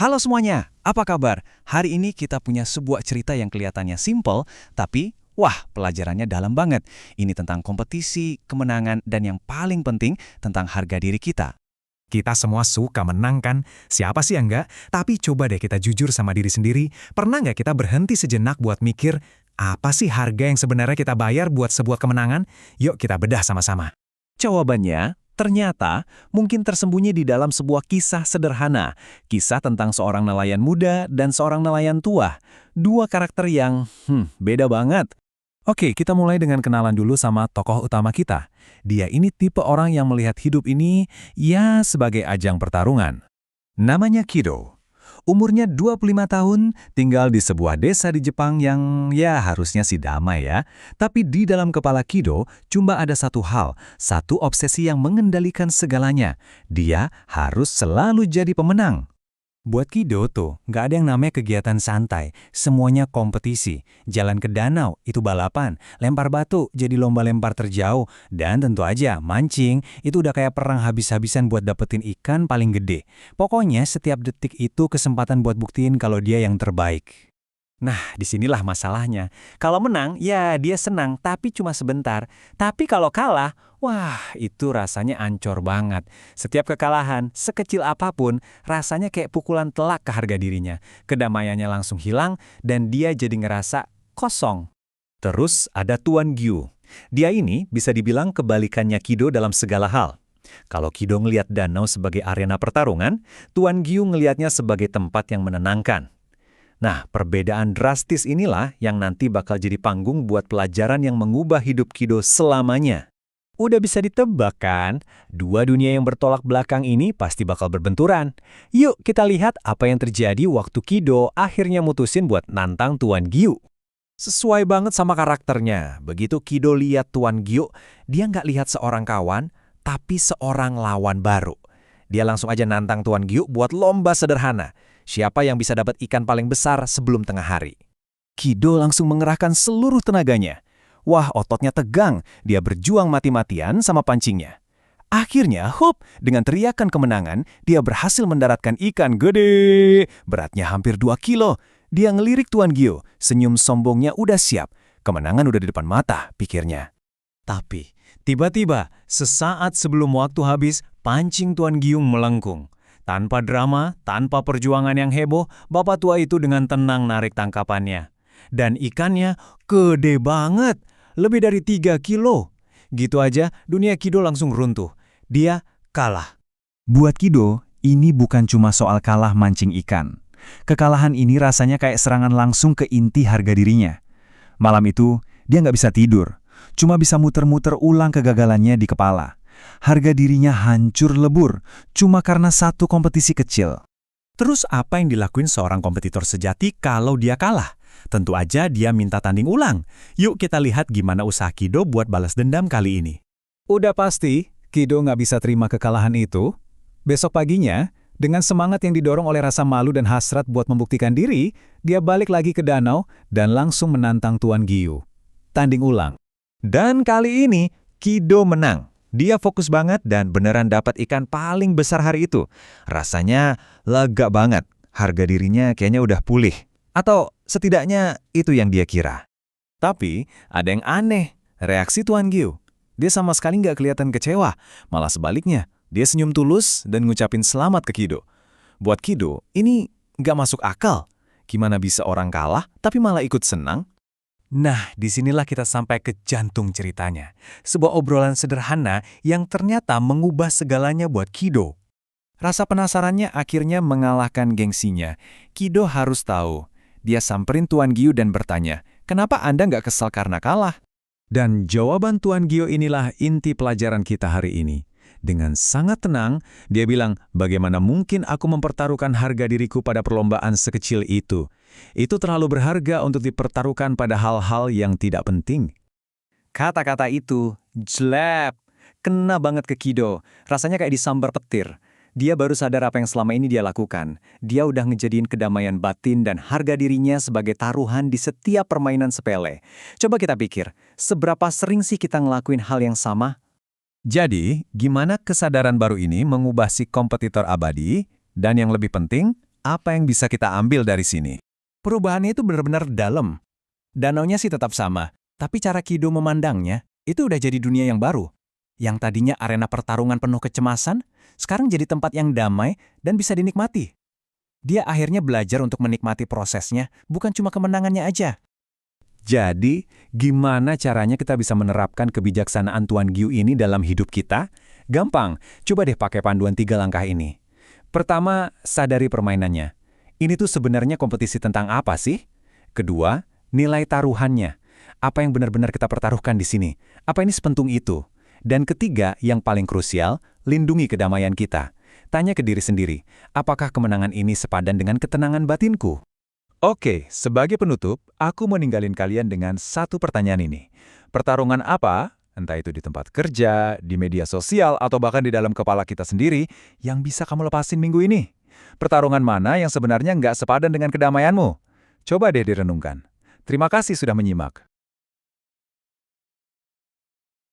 Halo semuanya, apa kabar? Hari ini kita punya sebuah cerita yang kelihatannya simple, tapi wah, pelajarannya dalam banget. Ini tentang kompetisi, kemenangan, dan yang paling penting tentang harga diri kita. Kita semua suka menang kan? Siapa sih yang enggak? Tapi coba deh kita jujur sama diri sendiri. Pernah nggak kita berhenti sejenak buat mikir, apa sih harga yang sebenarnya kita bayar buat sebuah kemenangan? Yuk kita bedah sama-sama. Jawabannya, ternyata mungkin tersembunyi di dalam sebuah kisah sederhana. Kisah tentang seorang nelayan muda dan seorang nelayan tua. Dua karakter yang, beda banget. Oke, kita mulai dengan kenalan dulu sama tokoh utama kita. Dia ini tipe orang yang melihat hidup ini, ya sebagai ajang pertarungan. Namanya Kido. Umurnya 25 tahun, tinggal di sebuah desa di Jepang yang ya harusnya sih damai ya. Tapi di dalam kepala Kido cuma ada satu hal, satu obsesi yang mengendalikan segalanya. Dia harus selalu jadi pemenang. Buat Kido tuh, nggak ada yang namanya kegiatan santai. Semuanya kompetisi. Jalan ke danau, itu balapan. Lempar batu, jadi lomba lempar terjauh. Dan tentu aja, mancing, itu udah kayak perang habis-habisan buat dapetin ikan paling gede. Pokoknya setiap detik itu kesempatan buat buktiin kalau dia yang terbaik. Nah, disinilah masalahnya. Kalau menang, ya dia senang, tapi cuma sebentar. Tapi kalau kalah, wah itu rasanya ancur banget. Setiap kekalahan, sekecil apapun, rasanya kayak pukulan telak ke harga dirinya. Kedamaiannya langsung hilang, dan dia jadi ngerasa kosong. Terus ada Tuan Gyu. Dia ini bisa dibilang kebalikannya Kido dalam segala hal. Kalau Kido ngelihat danau sebagai arena pertarungan, Tuan Gyu ngelihatnya sebagai tempat yang menenangkan. Nah, perbedaan drastis inilah yang nanti bakal jadi panggung buat pelajaran yang mengubah hidup Kido selamanya. Udah bisa ditebak kan? Dua dunia yang bertolak belakang ini pasti bakal berbenturan. Yuk kita lihat apa yang terjadi waktu Kido akhirnya mutusin buat nantang Tuan Gyu. Sesuai banget sama karakternya. Begitu Kido lihat Tuan Gyu, dia nggak lihat seorang kawan, tapi seorang lawan baru. Dia langsung aja nantang Tuan Gyu buat lomba sederhana. Siapa yang bisa dapat ikan paling besar sebelum tengah hari? Kido langsung mengerahkan seluruh tenaganya. Wah, ototnya tegang. Dia berjuang mati-matian sama pancingnya. Akhirnya, dengan teriakan kemenangan, dia berhasil mendaratkan ikan gede. Beratnya hampir 2 kilo. Dia ngelirik Tuan Gyu. Senyum sombongnya udah siap. Kemenangan udah di depan mata, pikirnya. Tapi, tiba-tiba, sesaat sebelum waktu habis, pancing Tuan Gyu melengkung. Tanpa drama, tanpa perjuangan yang heboh, bapak tua itu dengan tenang narik tangkapannya. Dan ikannya gede banget, lebih dari 3 kilo. Gitu aja, dunia Kido langsung runtuh. Dia kalah. Buat Kido, ini bukan cuma soal kalah mancing ikan. Kekalahan ini rasanya kayak serangan langsung ke inti harga dirinya. Malam itu, dia nggak bisa tidur. Cuma bisa muter-muter ulang kegagalannya di kepala. Harga dirinya hancur lebur, cuma karena satu kompetisi kecil. Terus apa yang dilakuin seorang kompetitor sejati kalau dia kalah? Tentu aja dia minta tanding ulang. Yuk kita lihat gimana usaha Kido buat balas dendam kali ini. Udah pasti, Kido nggak bisa terima kekalahan itu. Besok paginya, dengan semangat yang didorong oleh rasa malu dan hasrat buat membuktikan diri, dia balik lagi ke danau dan langsung menantang Tuan Gyu. Tanding ulang. Dan kali ini, Kido menang. Dia fokus banget dan beneran dapat ikan paling besar hari itu. Rasanya lega banget. Harga dirinya kayaknya udah pulih. Atau setidaknya itu yang dia kira. Tapi ada yang aneh. Reaksi Tuan Gyu. Dia sama sekali nggak kelihatan kecewa. Malah sebaliknya, dia senyum tulus dan ngucapin selamat ke Kido. Buat Kido, ini nggak masuk akal. Gimana bisa orang kalah tapi malah ikut senang? Nah, disinilah kita sampai ke jantung ceritanya. Sebuah obrolan sederhana yang ternyata mengubah segalanya buat Kido. Rasa penasarannya akhirnya mengalahkan gengsinya. Kido harus tahu. Dia samperin Tuan Gyu dan bertanya, kenapa Anda nggak kesal karena kalah? Dan jawaban Tuan Gyu inilah inti pelajaran kita hari ini. Dengan sangat tenang, dia bilang, bagaimana mungkin aku mempertaruhkan harga diriku pada perlombaan sekecil itu? Itu terlalu berharga untuk dipertaruhkan pada hal-hal yang tidak penting. Kata-kata itu, jelek, kena banget ke Kido. Rasanya kayak disambar petir. Dia baru sadar apa yang selama ini dia lakukan. Dia udah ngejadiin kedamaian batin dan harga dirinya sebagai taruhan di setiap permainan sepele. Coba kita pikir, seberapa sering sih kita ngelakuin hal yang sama? Jadi, gimana kesadaran baru ini mengubah si kompetitor abadi? Dan yang lebih penting, Apa yang bisa kita ambil dari sini? Perubahannya itu benar-benar dalam. Danaunya sih tetap sama, tapi cara Kido memandangnya itu udah jadi dunia yang baru. Yang tadinya arena pertarungan penuh kecemasan, sekarang jadi tempat yang damai dan bisa dinikmati. Dia akhirnya belajar untuk menikmati prosesnya, bukan cuma kemenangannya aja. Jadi, gimana caranya kita bisa menerapkan kebijaksanaan Tuan Gyu ini dalam hidup kita? Gampang, coba deh pakai panduan 3 langkah ini. Pertama, sadari permainannya. Ini tuh sebenarnya kompetisi tentang apa sih? Kedua, nilai taruhannya. Apa yang benar-benar kita pertaruhkan di sini? Apa ini sepenting itu? Dan ketiga, yang paling krusial, lindungi kedamaian kita. Tanya ke diri sendiri, apakah kemenangan ini sepadan dengan ketenangan batinku? Oke, sebagai penutup, aku mau ninggalin kalian dengan satu pertanyaan ini. Pertarungan apa, entah itu di tempat kerja, di media sosial, atau bahkan di dalam kepala kita sendiri, yang bisa kamu lepasin minggu ini? Pertarungan mana yang sebenarnya nggak sepadan dengan kedamaianmu? Coba deh direnungkan. Terima kasih sudah menyimak.